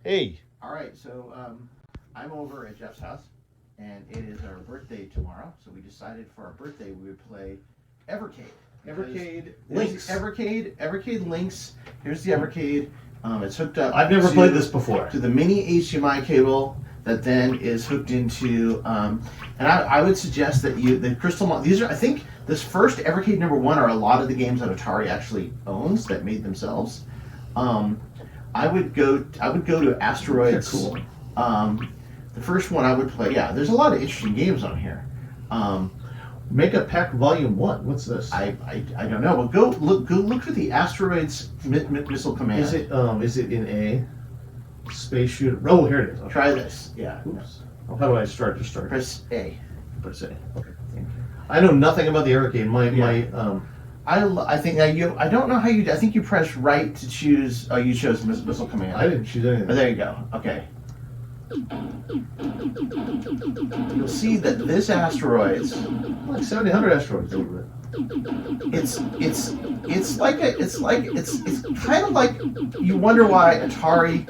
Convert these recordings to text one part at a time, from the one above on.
Hey. All right, so I'm over at Jeff's house, and it is our birthday tomorrow. So we decided for our birthday we would play Evercade. Evercade Lynx. Evercade Lynx. Here's the Evercade. It's hooked up. I've never played this before. To the mini HDMI cable that then is hooked into. And I would suggest that the crystal. These are, I think, this first Evercade #1 are a lot of the games that Atari actually owns that made themselves. I would go to Asteroids. Cool. The first one I would play. Yeah, there's a lot of interesting games on here. Mega Pack Volume 1. What's this? I don't know. Well, go look for the Asteroids Missile Command. Is it in a space shooter? Oh, here it is. Okay. Try this. Yeah. Oops. Oh, how do I start? Just start. Press A. Press A. Okay. Thank you. I know nothing about the Evercade. I think that I don't know how you. I think you press right to choose. Oh, you chose Missile Command. I didn't choose anything. Oh, there you go. Okay. You'll see that this Asteroids, Like 700 asteroids over it. it's kind of like you wonder why Atari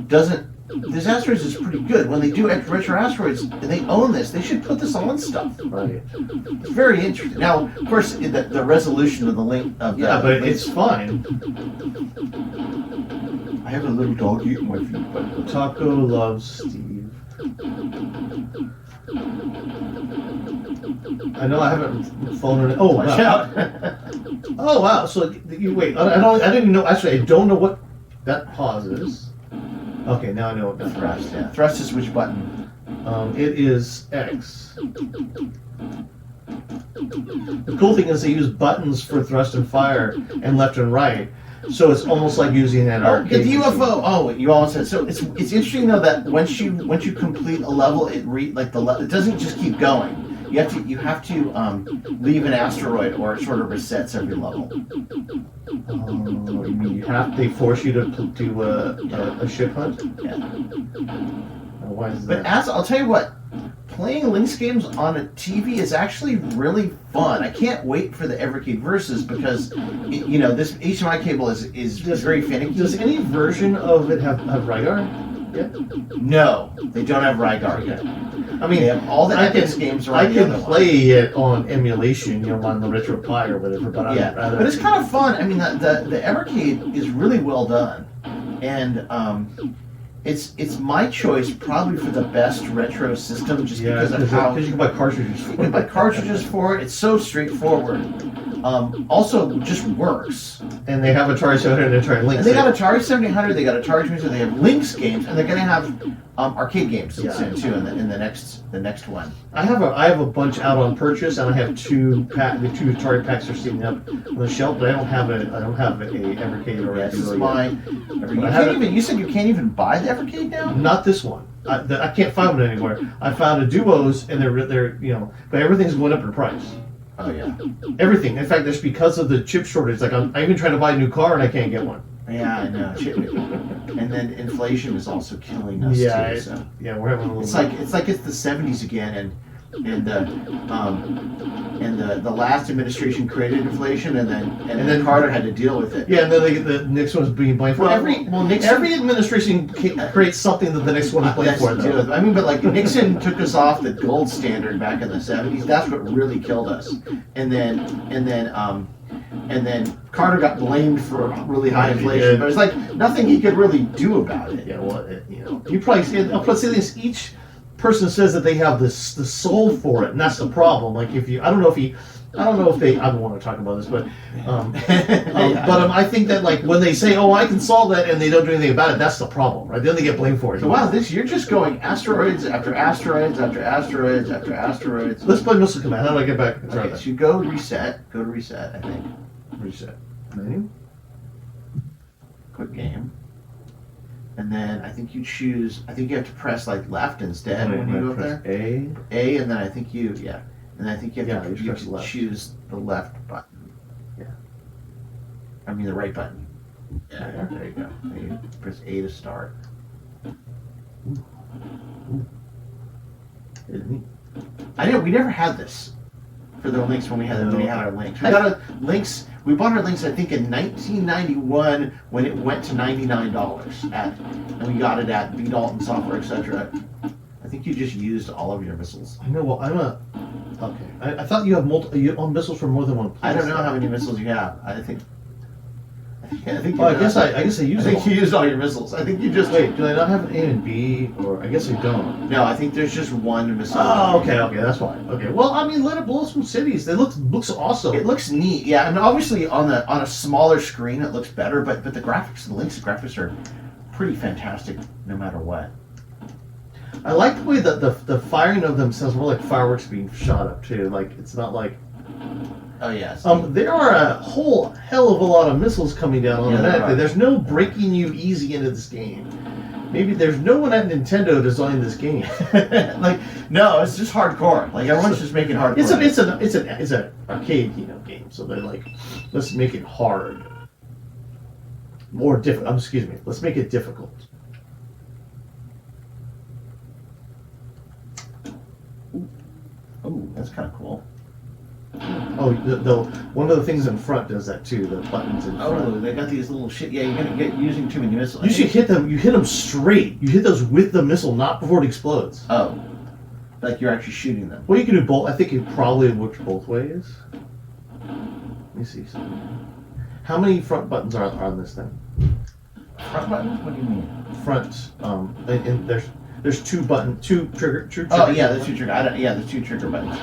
doesn't. This Asteroids is pretty good. When they do retro Asteroids, they own this. They should put this on stuff. Right. It's very interesting. Now, of course, the resolution of the link of Yeah, but it's fine. I have a little dog eating my feet, but Taco loves Steve. I know I haven't phoned it. Oh, watch wow. out. Oh wow! So you wait. I didn't know. Actually, I don't know what that pause is. Okay, now I know what that Thrust. Yeah. Thrust is which button? It is X. The cool thing is they use buttons for thrust and fire and left and right, so it's almost like using an arcade. The UFO. machine. Oh, you almost said so. It's interesting though that once you complete a level, it doesn't just keep going. You have to leave an asteroid or it sort of resets every level. They force you to do a ship hunt. Yeah. Why is But that? I'll tell you what, playing Lynx games on a TV is actually really fun. I can't wait for the Evercade Versus because this HDMI cable is very finicky. Does any version of it have Rygar yet? No, they don't have Rygar yet. I mean, they have all the Epix games are on I the can other play it on emulation, on the Retro Pi or whatever. But but it's kind of fun. I mean, the Evercade is really well done, and it's my choice probably for the best retro system just because of how you can buy cartridges. You can buy cartridges for it. It's so straightforward. Also, just works. And they have Atari 700 and Atari Lynx. And they got Atari 700. They got Atari 200. They have Lynx games, and they're going to have arcade games soon too in the next one. I have a bunch out on purchase, and I have two Atari packs are sitting up on the shelf, but I don't have a Evercade or This is a mine. You said you can't even buy the Evercade now. Not this one. I can't find one anywhere. I found a Duos, and they're but everything's going up in price. Oh yeah. Everything. In fact, that's because of the chip shortage. Like I'm even trying to buy a new car, and I can't get one. Yeah, I know. And then inflation is also killing us too. So. Yeah, we're having a little. It's like it's the '70s again, and the last administration created inflation, and then Carter had to deal with it. Yeah, and then the next one's being blamed for. Every administration creates something that the next one is blamed for. I mean, but like Nixon took us off the gold standard back in the '70s. That's what really killed us. And then Carter got blamed for really high inflation, but it's like nothing he could really do about it. Yeah, well, you probably see. I'll say this: each person says that they have the soul for it, and that's the problem. Like I don't know if they. I don't want to talk about this, but I think that like when they say, "Oh, I can solve that," and they don't do anything about it, that's the problem, right? Then they get blamed for it. So wow, you're just going asteroids after asteroids after asteroids after asteroids. Let's play Missile Command. How do I get back? Okay, so you go to reset. Go to reset. I think. Reset. Menu. Quick game. And then I think you choose. I think you have to press like left instead when you go up there. A, and then I think you have to choose the left button. Yeah. I mean the right button. Yeah. There you go. And you press A to start. Ooh. I know we never had this for the Lynx when we had our Lynx. We got a Lynx We bought our Lynx, I think, in 1991 when it went to $99 and we got it at B. Dalton Software, etc. I think you just used all of your missiles. I know. Well, okay. I thought you have you own missiles from more than one place. I don't know how many missiles you have. I think. Well, I guess I used. I think you used all your missiles. I think you just wait. Do I not have an A and B, or I guess I don't? No, I think there's just one missile. Oh, okay, that's fine. Okay, well, I mean, let it blow some cities. They looks awesome. It looks neat, yeah. And obviously on a smaller screen it looks better, but the graphics, the Lynx graphics are pretty fantastic no matter what. I like the way that the firing of them sounds more like fireworks being shot up too. Like it's not like. Oh yes. There are a whole hell of a lot of missiles coming down on the net. There's no breaking you easy into this game. Maybe there's no one at Nintendo designing this game. Like no, it's just hardcore. Like everyone's just making hardcore. It's an arcade game. So they're like, let's make it hard. More difficult. Excuse me. Let's make it difficult. Oh, that's kind of cool. Oh, one of the things in front does that too. The buttons in front. Oh, they got these little shit. Yeah, you're gonna get using too many missiles. You should hit them. You hit them straight. You hit those with the missile, not before it explodes. Oh, like you're actually shooting them. Well, you can do both. I think it probably works both ways. Let me see something. How many front buttons are on this thing? Front buttons? What do you mean? Front. And there's two trigger. Oh yeah, the two trigger. The two trigger buttons.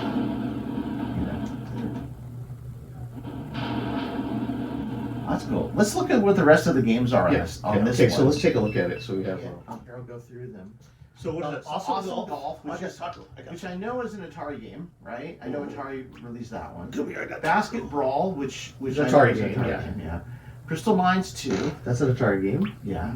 That's cool. Let's look at what the rest of the games are on this. Okay, so let's take a look at it. So we have. I'll go through them. So what is it? Awesome Golf, which I know is an Atari game, right? I know Atari released that one. Basket Brawl, which Atari game, yeah. Crystal Mines 2. That's an Atari game. Yeah.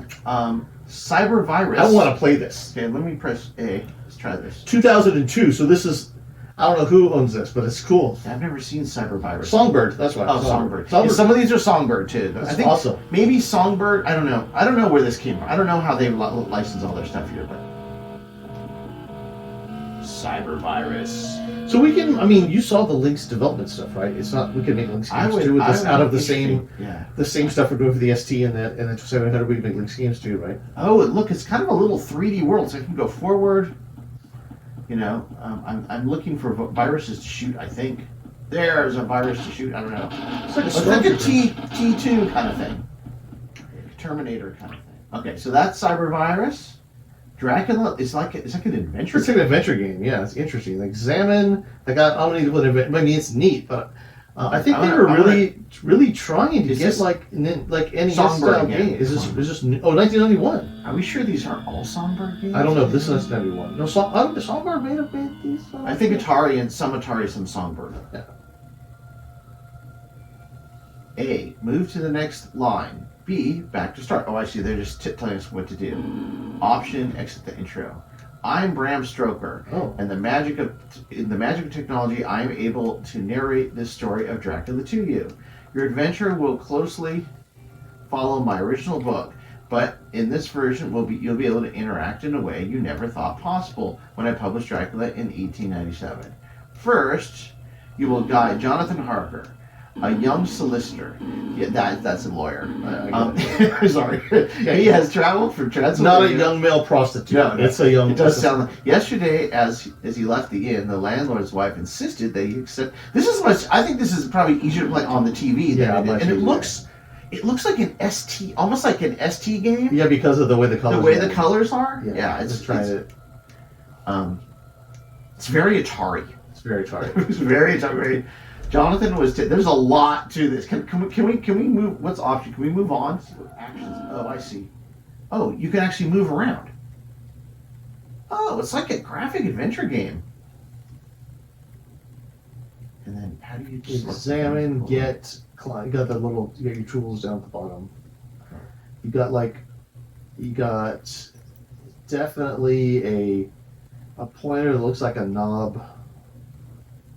Cyber Virus. I want to play this. Okay, let me press A. Let's try this. 2002. So this is. I don't know who owns this, but it's cool. I've never seen Cyber Virus. Songbird, that's right. Oh, Songbird. Yeah, some of these are Songbird too. That's I think awesome. Maybe Songbird. I don't know. I don't know where this came from. I don't know how they license all their stuff here, but Cyber Virus. So we can. I mean, you saw the Lynx development stuff, right? It's not. We can make Lynx games too with this out of the same. Yeah. The same stuff we're doing for the ST and the 700. We can make Lynx games too, right? Oh, look! It's kind of a little 3D world, so I can go forward. You know, I'm looking for viruses to shoot. I think there's a virus to shoot. I don't know. It's like a T2 kind of thing, Terminator kind of thing. Okay, so that's Cyber Virus. Dracula is like an adventure. It's like an adventure game. Yeah, it's interesting. Like Examine. They got. I don't know. I mean, it's neat, but I think they were really trying to get like any style game. Is this 1991? Are we sure these aren't all Songbird games? I don't know. This is 1991. No, Songbird may have made these. I think Atari and some Songbird. Yeah. A. Move to the next line. B. Back to start. Oh, I see. They're just telling us what to do. Option. Exit the intro. I'm Bram Stoker, and in the magic of technology, I am able to narrate this story of Dracula to you. Your adventure will closely follow my original book, but in this version, you'll be able to interact in a way you never thought possible when I published Dracula in 1897. First, you will guide Jonathan Harker, a young solicitor. Yeah, that's a lawyer. Sorry. He has traveled from Transylvania. Not a young male prostitute. No, it's a young. It does sound like. Yesterday, as he left the inn, the landlord's wife insisted that he accept. I think this is probably easier to play on the TV than it looks. It looks like an ST, almost like an ST game. Yeah, because of the way the colors. The way the colors are. Yeah, it's very Atari. It's very Atari. It's very Atari. Jonathan was. There's a lot to this. Can we move? What's option? Can we move on? Actions. Oh, I see. Oh, you can actually move around. Oh, it's like a graphic adventure game. And then how do you examine? You got the little. You got your tools down at the bottom. You got definitely a pointer that looks like a knob.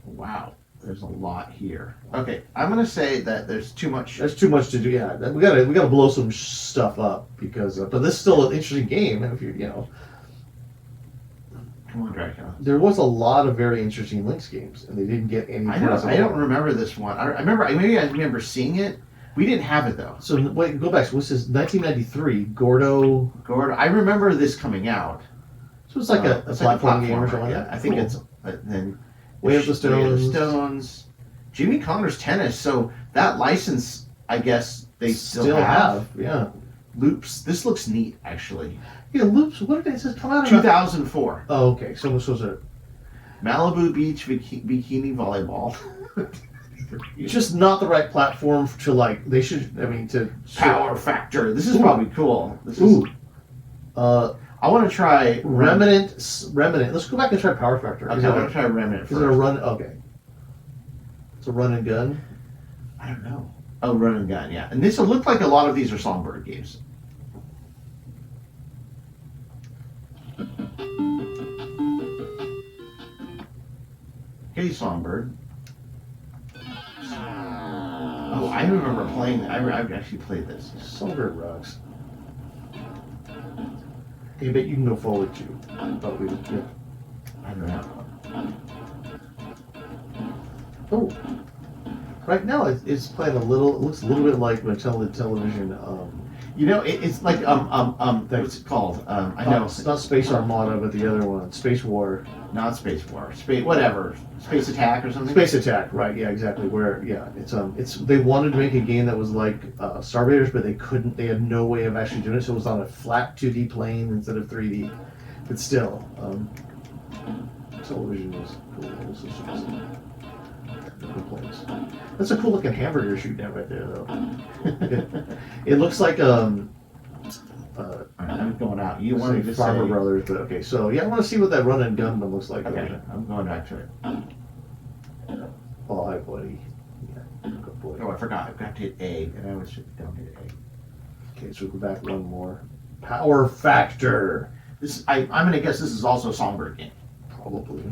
Wow. There's a lot here. Okay, I'm gonna say that there's too much. There's too much to do. Yeah, we gotta blow some stuff up because. But this is still an interesting game. If you Come on, Dracula. There was a lot of very interesting Lynx games, and they didn't get any. I don't remember this one. I remember seeing it. We didn't have it though. So wait, go back. So this is 1993. Gordo. I remember this coming out. So it's like a platform game or something. Yeah, I think it's then. Way Up the Stones. Stones. Jimmy Connor's Tennis. So that license, I guess they still have. Yeah. Loops. This looks neat, actually. Yeah, Loops. What did it come out? 2004. Oh, okay. So this was a Malibu Beach Bikini Volleyball. Just not the right platform to like. They should. I mean, to Power Factor. This is probably cool. I want to try Remnant. Let's go back and try Power Factor. Okay, I want to try Remnant first. Is it a run? Okay. It's a run and gun. I don't know. Oh, run and gun. Yeah, and this will look like a lot of these are Songbird games. Hey, Songbird. Oh, I remember playing. I've actually played this. Songbird rocks. Hey, but you can go forward too. But yeah. I don't know. Oh, right now it's playing a little. It looks a little bit like Mattel television. You know, it's like what's it called? I know it's not Space Armada, but the other one, Space War. Not Space War. Whatever. Space Attack or something. Space Attack, right? Yeah, exactly. Where it's they wanted to make a game that was like Star Raiders, but they couldn't. They had no way of actually doing it, so it was on a flat 2D plane instead of 3D. But still, television is cool. This is awesome. Planes. That's a cool looking hamburger shooting at right there, though. It looks like I'm going out. You wanted to Farmer say Brothers, but okay. So yeah, I want to see what that run and gun one looks like. Okay, I'm going back to it. Oh, hi, buddy. Yeah, good boy. Oh, I forgot. I've got to hit A, and I always don't hit A. Okay, so we'll go back one more. Power Factor. I'm going to guess this is also a Songbird game. Probably.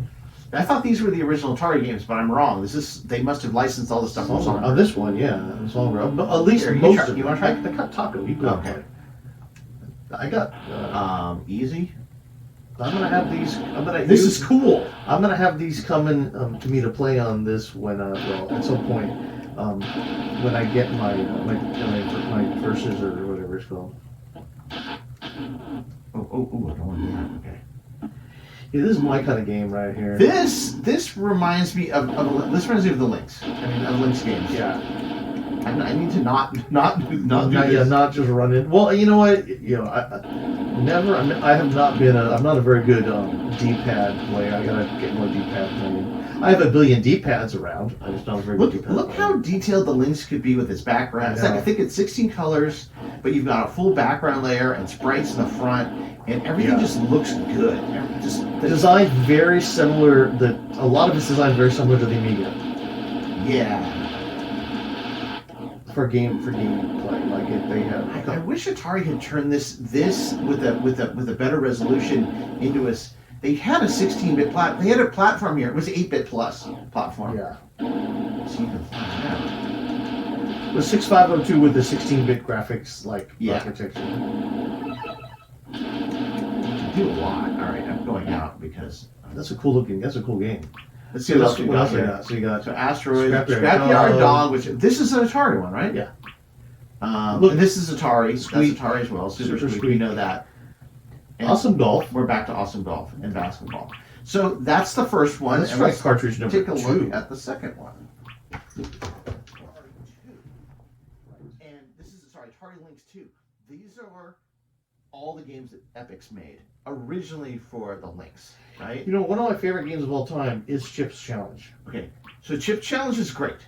I thought these were the original Atari games, but I'm wrong. They must have licensed all the stuff from Songbird. Oh, this one, yeah, Songbird. At least Here, most of you want to try? I got Taco. You go. Okay. I got. Easy. I'm gonna have these. This is cool. I'm gonna have these coming to me to play on this when well at some point when I get my verses or whatever it's called. Oh, I don't want to do that. Okay. Yeah, this is my kind of game right here. This reminds me of the Lynx. I mean, of Lynx games. Yeah. I need to not do this. Yeah, not just run in. Well, you know what? You know, I have not been. I'm not a very good D-pad player. I gotta get more D-pad playing. I have a billion D-pads around. I'm just not a very good D-pad. Look how detailed the Lynx could be with its background. It's like I think it's 16 colors, but you've got a full background layer and sprites in the front, and everything just looks good. The design very similar. A lot of it's designed very similar to the Amiga. Yeah. For game play, like they have. I wish Atari had turned this with a better resolution into a. They had a 16-bit They had a platform here. It was 8-bit plus platform. Yeah. So you can find out. It was 6502 with the 16-bit graphics architecture. Do a lot. All right, I'm going out because that's a cool game. Let's see what else we got here. here. So you got Asteroids, Scrapyard Dog, which this is an Atari one, right? Yeah. Look, this is Atari. Sweet. That's Atari as well. Super Sweet. We know that. And Awesome Golf. We're back to Awesome Golf and basketball. So that's the first one. Let's try cartridge number 2. Take a look at the second one. And this is Atari Lynx 2. These are all the games that Epic's made originally for the Lynx, right? You know, one of my favorite games of all time is Chips Challenge. Okay, so Chips Challenge is great.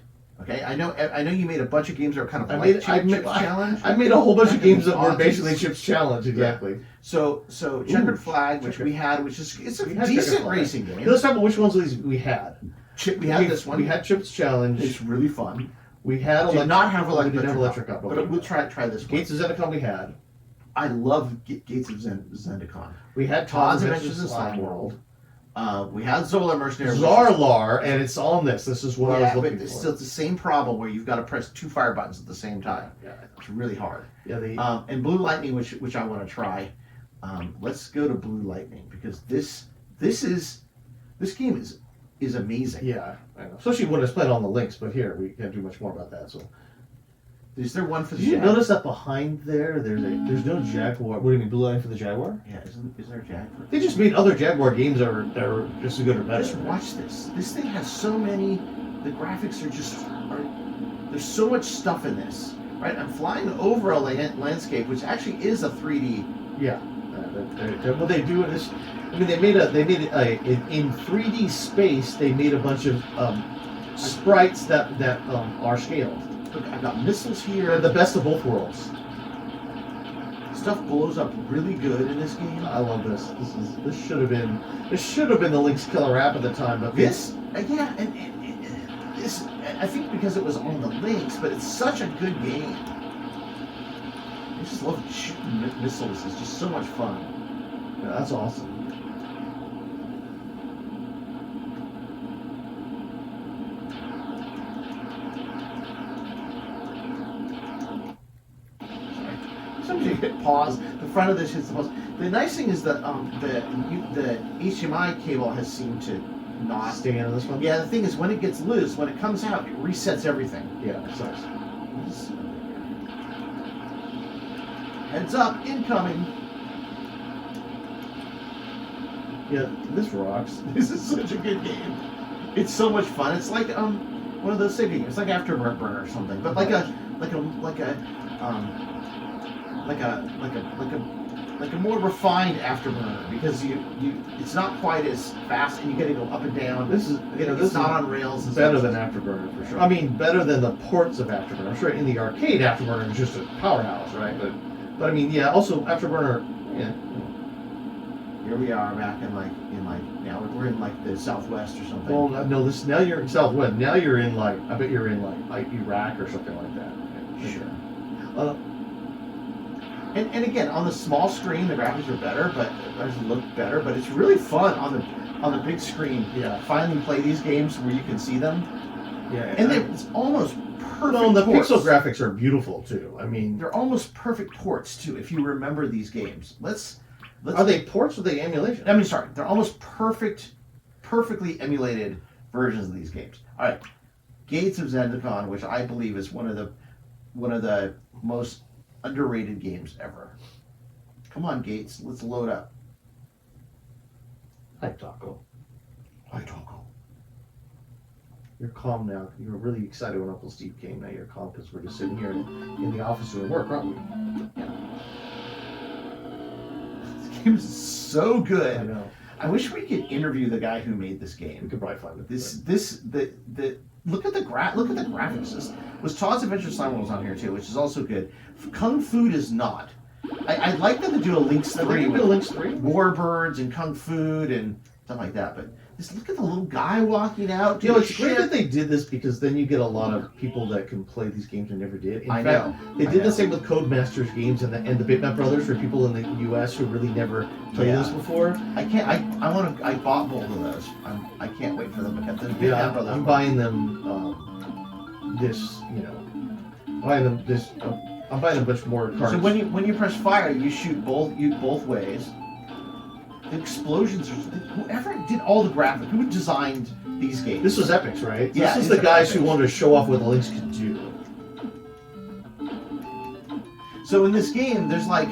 Okay, I know you made a bunch of games that are kind of Chips Challenge. I made a whole bunch of games that were basically Chips Challenge, exactly. Yeah. So Checkered Flag, which we had, it's a decent racing game. Let's talk about which ones of these we had. We had this one. We had Chips Challenge. It's really fun. We had did not have Electric Cup, but we'll try this one. Gates of Zendacon we had. I love Gates of Zendacon. We had Todd's Adventures in Slime World. We had Zola Mercenary. Zarlar, and it's on this. This is what I was looking for. It's still the same problem where you've got to press 2 fire buttons at the same time. Yeah, it's really hard. Yeah, and Blue Lightning, which I want to try. Let's go to Blue Lightning because this game is amazing. Yeah, I know. Especially when it's played on the Lynx, but here we can't do much more about that. So, Is there one for the did you Jag? notice that behind there's no Jaguar? What do you mean, blue line for the Jaguar? Yeah, is there a Jag? They just made other Jaguar games that are just as good or better. Just watch this. This thing has so many. The graphics there's so much stuff in this. Right, I'm flying over a landscape, which actually is a 3D. Yeah. What they do is, I mean, they made in 3D space. They made a bunch of sprites that are scaled. Look, I've got missiles here. They're the best of both worlds. Stuff blows up really good in this game. I love this. This should have been the Lynx killer app at the time, but This, yeah, and this, I think because it was on the Lynx, but it's such a good game. I just love shooting missiles. It's just so much fun. yeah, that's awesome. Sometimes you hit pause. The front of this hits the pause. The nice thing is that the HDMI cable has seemed to not Stay in this one. Yeah, the thing is, when it gets loose, when it comes out, it resets everything. Yeah, it's nice. Heads up, incoming. Yeah, this rocks. This is such a good game. It's so much fun. It's like one of those Sega games. It's like Afterburner or something, but like a more refined Afterburner, because it's not quite as fast, and you got to go up and down. This is It's not on rails. It's better than Afterburner for sure. I mean, better than the ports of Afterburner. I'm sure in the arcade, Afterburner is just a powerhouse, right? But I mean, yeah. Also, Afterburner. Yeah. Here we are back in now we're in like the Southwest or something. Well, no. Now you're in Southwest. Now you're in I bet you're in like Iraq or something like that. Yeah, Sure. And again, on the small screen, the graphics are better, but it look better. But it's really fun on the big screen. Yeah. Finally, play these games where you can see them. Yeah. And it's almost perfect. No, the ports. pixel graphics are beautiful too. I mean, They're almost perfect ports too. If you remember these games, let's. Are they ports or are they emulation? I mean, sorry, they're almost perfectly emulated versions of these games. All right, Gates of Zendacon, which I believe is one of the most underrated games ever. Come on, Gates, let's load up. Hi, Taco. Hi, Taco. You're calm now. You were really excited when Uncle Steve came. Now you're calm because we're just sitting here in the office doing work, aren't we? Yeah. This game is so good. I know. I wish we could interview the guy who made this We game. could probably find it. The look at the graphics. This was Todd's Adventure Slam was on here too, which is also good. Kung Fu is not. I'd like them to do a Lynx 3 with Lynx 3. Warbirds and Kung Fu and stuff like that, but just look at the little guy walking out. You know, it's great that they did this because then you get a lot of people that can play these games and never did. In I fact, know. they I did know. the same with Codemasters games and the Bitmap Brothers for people in the U.S. who really never played Yeah. this before. I can't. I bought both of those. I can't wait for them to get them. Yeah, Brothers. I'm buying them. I'm buying a bunch more cards. So when you press fire, you shoot both ways. The explosions are. Whoever did all the graphics, who designed these games? This was Epix, right? Yeah, This is these the are guys who Epix. wanted to show off what the Lynx could do. So in this game, there's like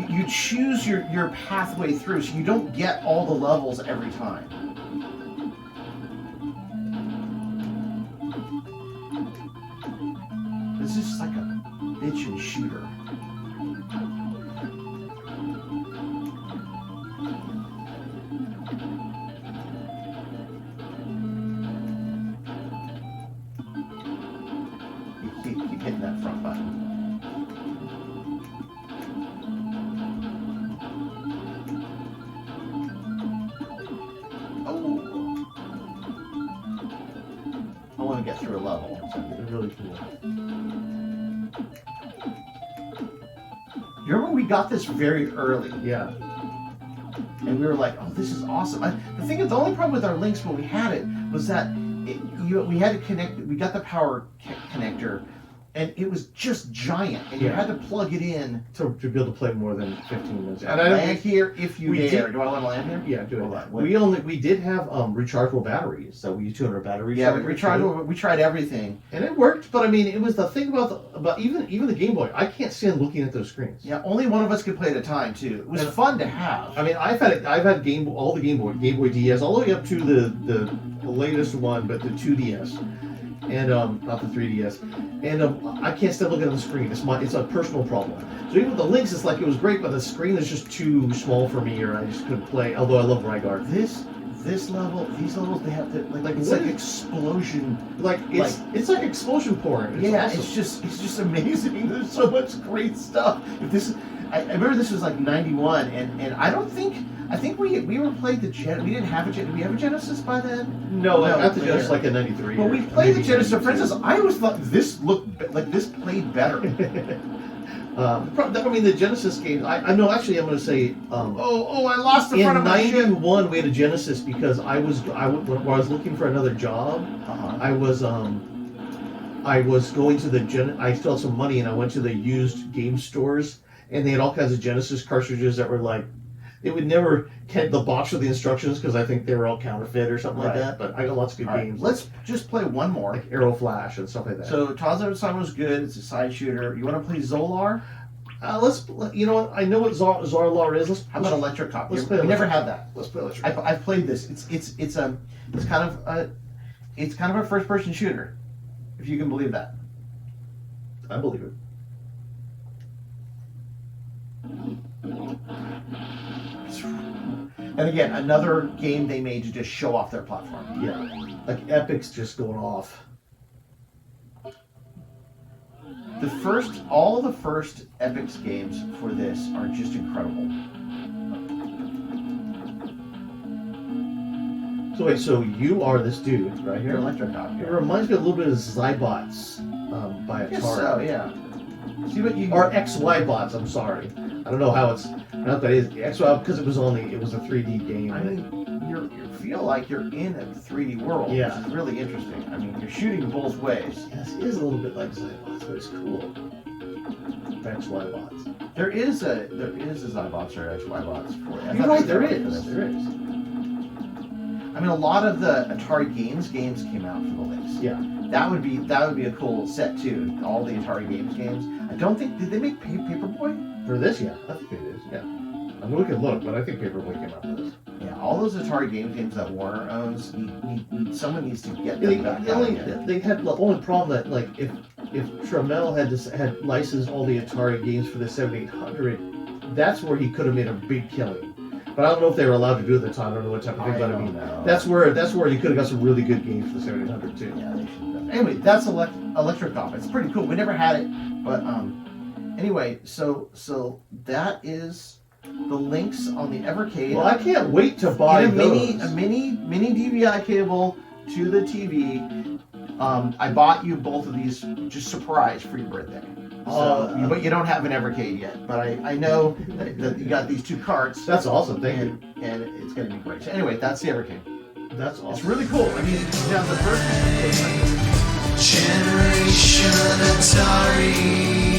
you choose your pathway through, so you don't get all the levels every time. This is just like a bitchin' shooter. You keep hitting that front button. Oh! I want to get through a level. It's really cool. You remember we got this very early, Yeah. and we were like, "Oh, this is awesome!" The only problem with our Lynx when we had it was that we had to connect. We got the power connector, and it was just giant, and you had to plug it in to be able to play more than 15 minutes. and land here if you we dare. did- Do I want to land here? Yeah, do Hold it. on, wait. We did have rechargeable batteries, so we used 200 batteries. Yeah, we tried everything. and it worked. But I mean, it was the thing about even the Game Boy. I can't stand looking at those screens. Yeah, only one of us could play at a time too. It was fun to have. I mean, I've had all the Game Boy DS, all the way up to the latest one, but the 2DS, and not the 3DS, and I can't stand looking at the screen. It's a personal problem. So even with the Lynx, it's like it was great, but the screen is just too small for me, or I just couldn't play. Although I love Rygar. These levels, they have to like it's what like is- explosion. It's like explosion porn. It's Yeah, awesome. it's just amazing. There's so much great stuff. I remember this was like '91, and I think we were played the Gen. We didn't have a Gen. Did we have a Genesis by then? No, I got the later. Genesis like in '93. But we played the Genesis. For instance, I always thought this played better. I mean, the Genesis games. I know. Actually, I'm going to say. I lost the front In of my ship. '91, we had a Genesis because when I was looking for another job. Uh-huh. I was going to I still had some money, and I went to the used game stores, and they had all kinds of Genesis cartridges that were like, they would never get the box with the instructions because I think they were all counterfeit or something like Right. that. But I got lots of good All right, games. let's just play one more. like Arrow Flash and stuff like that. So Tazo Sun was good. It's a side shooter. You want to play Zolar? You know what? I know what Zarlar is. How about Electric Cop? Let's play We never Electric had that. Let's play Electric. I've played this. It's kind of a first person shooter, if you can believe that. I believe it. And again, another game they made to just show off their platform. Yeah, like Epic's just going off. All the first Epic's games for this are just incredible. So wait, so you are this dude right Here, here? Electric Cop. It reminds me a little bit of Zybots by I guess Atari. so, yeah. See what you Or XY bots. I'm sorry. I don't know how it's. I don't know if that is XY because it was a 3D game. I mean, you feel like you're in a 3D world, Yeah. which is really interesting. I mean, you're shooting both ways. Yes, it is a little bit like Zybots, but it's cool. XY bots. There is a Zybots or XYbots for it. You're right. There is. There is. I mean, a lot of the Atari games came out for the Lynx. Yeah. That would be a cool set too. All the Atari games. I don't think did they make Paperboy? For this, yeah, I think it is. Yeah. I'm gonna look, but I think Paperboy came out for this. Yeah, all those Atari games that Warner owns, someone needs to get them back out again. They had the only problem that like if Trammell had licensed all the Atari games for the 7800, that's where he could have made a big killing. But I don't know if they were allowed to do it at the time. I don't know what type of thing. But I mean, know. that's where you could have got some really good games for the 7800 too. Yeah, they should have. Anyway, that's Electric Cop. It's pretty cool. We never had it, but anyway, so that is the Lynx on the Evercade. Well, I can't wait to buy a those. mini DVI cable to the TV. I bought you both of these just surprise for your birthday. But you don't have an Evercade yet. But I know that you got these two carts. That's awesome. Thank you. And it's going to be great. So anyway, that's the Evercade. That's awesome. It's really cool. I mean, now the first. Generation Atari.